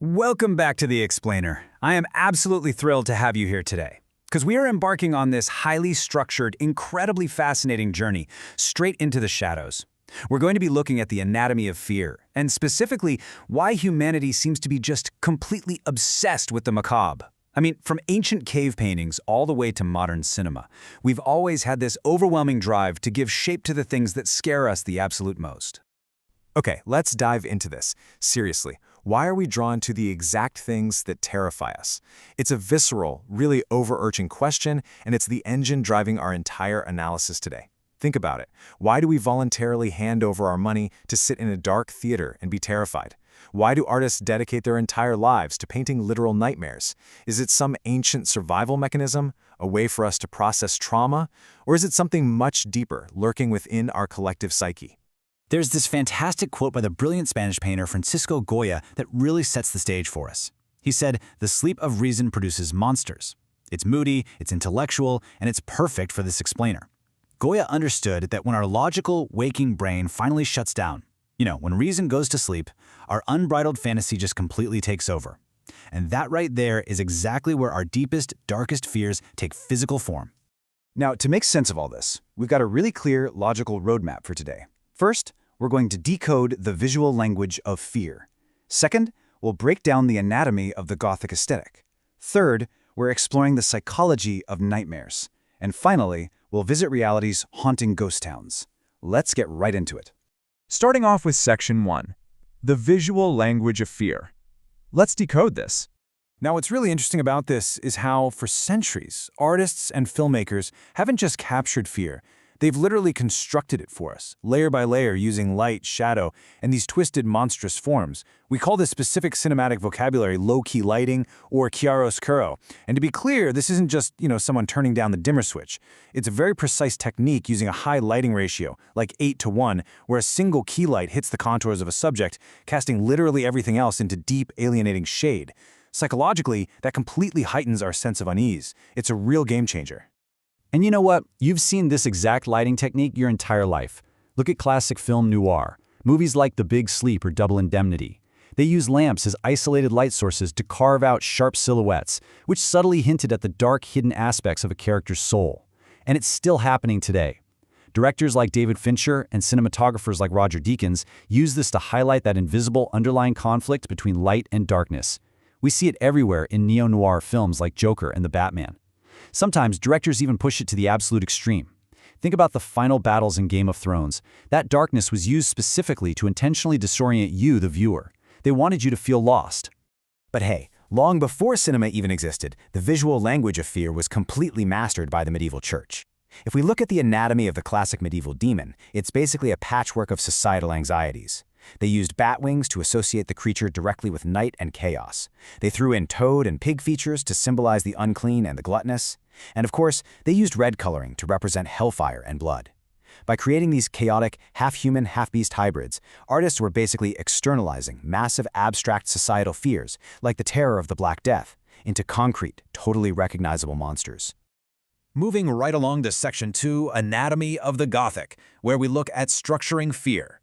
Welcome back to The Explainer. I am absolutely thrilled to have you here today, because we are embarking on this highly structured, incredibly fascinating journey straight into the shadows. We're going to be looking at the anatomy of fear, and specifically why humanity seems to be just completely obsessed with the macabre. I mean, from ancient cave paintings all the way to modern cinema, we've always had this overwhelming drive to give shape to the things that scare us the absolute most. Okay, let's dive into this. Seriously, why are we drawn to the exact things that terrify us? It's a visceral, really overarching question, and it's the engine driving our entire analysis today. Think about it. Why do we voluntarily hand over our money to sit in a dark theater and be terrified? Why do artists dedicate their entire lives to painting literal nightmares? Is it some ancient survival mechanism, a way for us to process trauma? Or is it something much deeper, lurking within our collective psyche? There's this fantastic quote by the brilliant Spanish painter Francisco Goya that really sets the stage for us. He said, "The sleep of reason produces monsters." It's moody, it's intellectual, and it's perfect for this explainer. Goya understood that when our logical, waking brain finally shuts down, when reason goes to sleep, our unbridled fantasy just completely takes over. And that right there is exactly where our deepest, darkest fears take physical form. Now, to make sense of all this, we've got a really clear, logical roadmap for today. First, we're going to decode the visual language of fear. Second, we'll break down the anatomy of the Gothic aesthetic. Third, we're exploring the psychology of nightmares. And finally, we'll visit reality's haunting ghost towns. Let's get right into it. Starting off with Section 1, the visual language of fear. Let's decode this. Now, what's really interesting about this is how, for centuries, artists and filmmakers haven't just captured fear. They've literally constructed it for us, layer by layer, using light, shadow, and these twisted, monstrous forms. We call this specific cinematic vocabulary low-key lighting or chiaroscuro. And to be clear, this isn't just, someone turning down the dimmer switch. It's a very precise technique using a high lighting ratio, like 8:1, where a single key light hits the contours of a subject, casting literally everything else into deep, alienating shade. Psychologically, that completely heightens our sense of unease. It's a real game changer. And you know what? You've seen this exact lighting technique your entire life. Look at classic film noir, movies like The Big Sleep or Double Indemnity. They use lamps as isolated light sources to carve out sharp silhouettes, which subtly hinted at the dark, hidden aspects of a character's soul. And it's still happening today. Directors like David Fincher and cinematographers like Roger Deakins use this to highlight that invisible underlying conflict between light and darkness. We see it everywhere in neo-noir films like Joker and The Batman. Sometimes directors even push it to the absolute extreme. Think about the final battles in Game of Thrones. That darkness was used specifically to intentionally disorient you, the viewer. They wanted you to feel lost. But hey, long before cinema even existed, the visual language of fear was completely mastered by the medieval church. If we look at the anatomy of the classic medieval demon, it's basically a patchwork of societal anxieties. They used bat wings to associate the creature directly with night and chaos. They threw in toad and pig features to symbolize the unclean and the gluttonous. And of course, they used red coloring to represent hellfire and blood. By creating these chaotic, half-human, half-beast hybrids, artists were basically externalizing massive abstract societal fears, like the terror of the Black Death, into concrete, totally recognizable monsters. Moving right along to Section 2, Anatomy of the Gothic, where we look at structuring fear.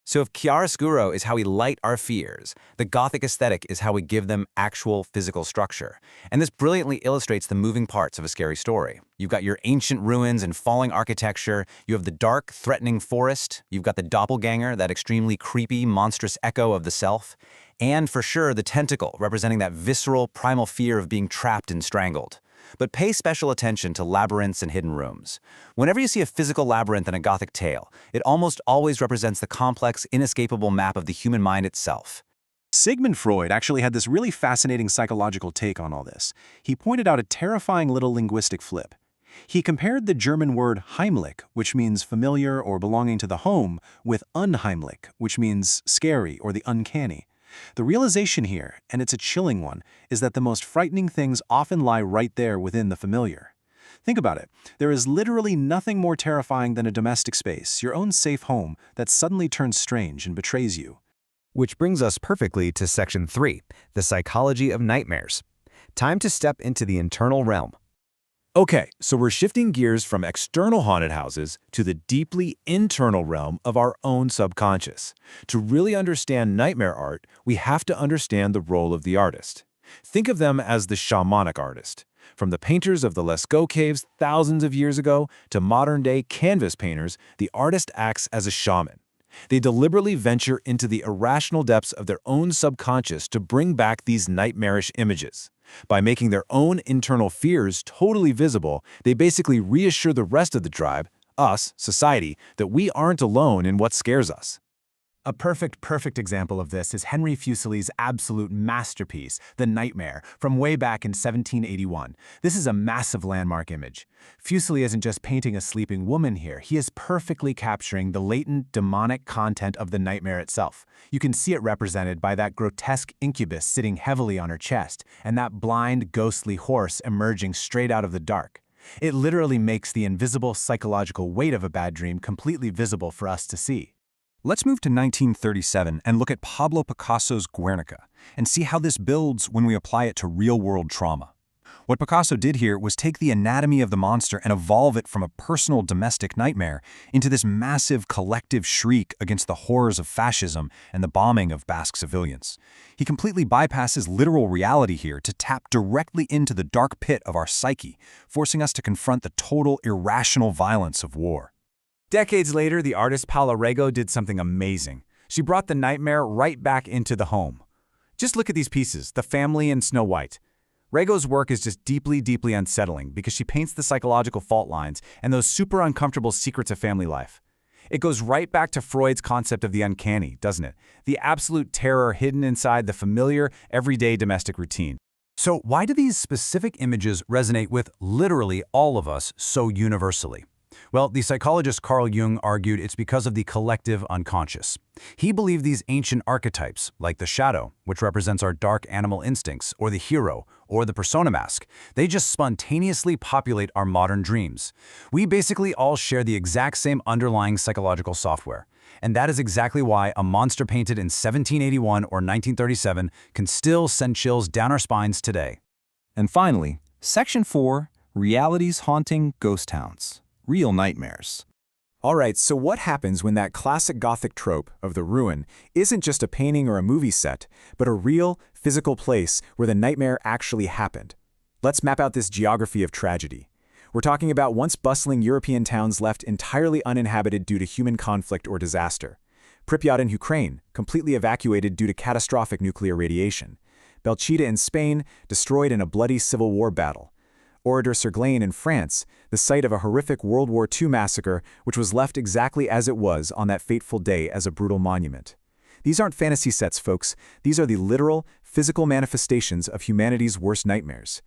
So if chiaroscuro is how we light our fears, the Gothic aesthetic is how we give them actual physical structure. And this brilliantly illustrates the moving parts of a scary story. You've got your ancient ruins and falling architecture, you have the dark, threatening forest, you've got the doppelganger, that extremely creepy, monstrous echo of the self, and for sure the tentacle, representing that visceral, primal fear of being trapped and strangled. But pay special attention to labyrinths and hidden rooms. Whenever you see a physical labyrinth in a Gothic tale, it almost always represents the complex, inescapable map of the human mind itself. Sigmund Freud actually had this really fascinating psychological take on all this. He pointed out a terrifying little linguistic flip. He compared the German word Heimlich, which means familiar or belonging to the home, with unheimlich, which means scary or the uncanny. The realization here, and it's a chilling one, is that the most frightening things often lie right there within the familiar. Think about it. There is literally nothing more terrifying than a domestic space, your own safe home, that suddenly turns strange and betrays you. Which brings us perfectly to Section 3, the psychology of nightmares. Time to step into the internal realm. Okay, so we're shifting gears from external haunted houses to the deeply internal realm of our own subconscious. To really understand nightmare art, we have to understand the role of the artist. Think of them as the shamanic artist. From the painters of the Lascaux caves thousands of years ago to modern-day canvas painters, the artist acts as a shaman. They deliberately venture into the irrational depths of their own subconscious to bring back these nightmarish images. By making their own internal fears totally visible, they basically reassure the rest of the tribe, us, society, that we aren't alone in what scares us. A perfect example of this is Henry Fuseli's absolute masterpiece, The Nightmare, from way back in 1781. This is a massive landmark image. Fuseli isn't just painting a sleeping woman here, he is perfectly capturing the latent, demonic content of the nightmare itself. You can see it represented by that grotesque incubus sitting heavily on her chest, and that blind, ghostly horse emerging straight out of the dark. It literally makes the invisible psychological weight of a bad dream completely visible for us to see. Let's move to 1937 and look at Pablo Picasso's Guernica and see how this builds when we apply it to real-world trauma. What Picasso did here was take the anatomy of the monster and evolve it from a personal domestic nightmare into this massive collective shriek against the horrors of fascism and the bombing of Basque civilians. He completely bypasses literal reality here to tap directly into the dark pit of our psyche, forcing us to confront the total irrational violence of war. Decades later, the artist Paula Rego did something amazing. She brought the nightmare right back into the home. Just look at these pieces, the family and Snow White. Rego's work is just deeply unsettling because she paints the psychological fault lines and those super uncomfortable secrets of family life. It goes right back to Freud's concept of the uncanny, doesn't it? The absolute terror hidden inside the familiar, everyday domestic routine. So why do these specific images resonate with literally all of us so universally? Well, the psychologist Carl Jung argued it's because of the collective unconscious. He believed these ancient archetypes, like the shadow, which represents our dark animal instincts, or the hero, or the persona mask, they just spontaneously populate our modern dreams. We basically all share the exact same underlying psychological software. And that is exactly why a monster painted in 1781 or 1937 can still send chills down our spines today. And finally, Section 4, Realities Haunting Ghost Towns. Real nightmares. Alright, so what happens when that classic Gothic trope of the ruin isn't just a painting or a movie set, but a real, physical place where the nightmare actually happened? Let's map out this geography of tragedy. We're talking about once bustling European towns left entirely uninhabited due to human conflict or disaster. Pripyat in Ukraine, completely evacuated due to catastrophic nuclear radiation. Belchita in Spain, destroyed in a bloody Civil War battle. Oradour-sur-Glane in France, the site of a horrific World War II massacre which was left exactly as it was on that fateful day as a brutal monument. These aren't fantasy sets, folks. These are the literal, physical manifestations of humanity's worst nightmares.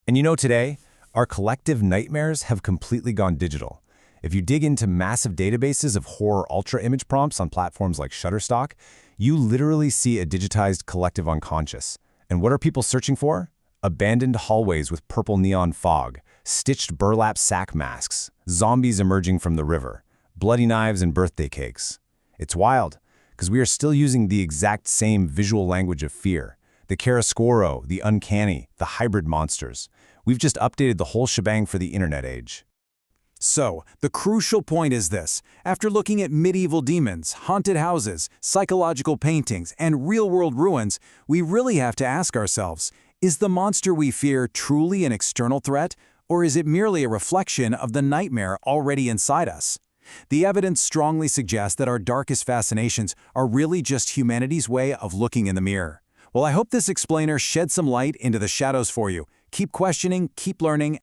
And you know, today, our collective nightmares have completely gone digital. If you dig into massive databases of horror ultra image prompts on platforms like Shutterstock, you literally see a digitized collective unconscious. And what are people searching for? Abandoned hallways with purple neon fog, stitched burlap sack masks, zombies emerging from the river, bloody knives and birthday cakes. It's wild, because we are still using the exact same visual language of fear. The chiaroscuro, the uncanny, the hybrid monsters. We've just updated the whole shebang for the internet age. So, the crucial point is this. After looking at medieval demons, haunted houses, psychological paintings, and real-world ruins, we really have to ask ourselves, is the monster we fear truly an external threat, or is it merely a reflection of the nightmare already inside us? The evidence strongly suggests that our darkest fascinations are really just humanity's way of looking in the mirror. Well, I hope this explainer shed some light into the shadows for you. Keep questioning, keep learning,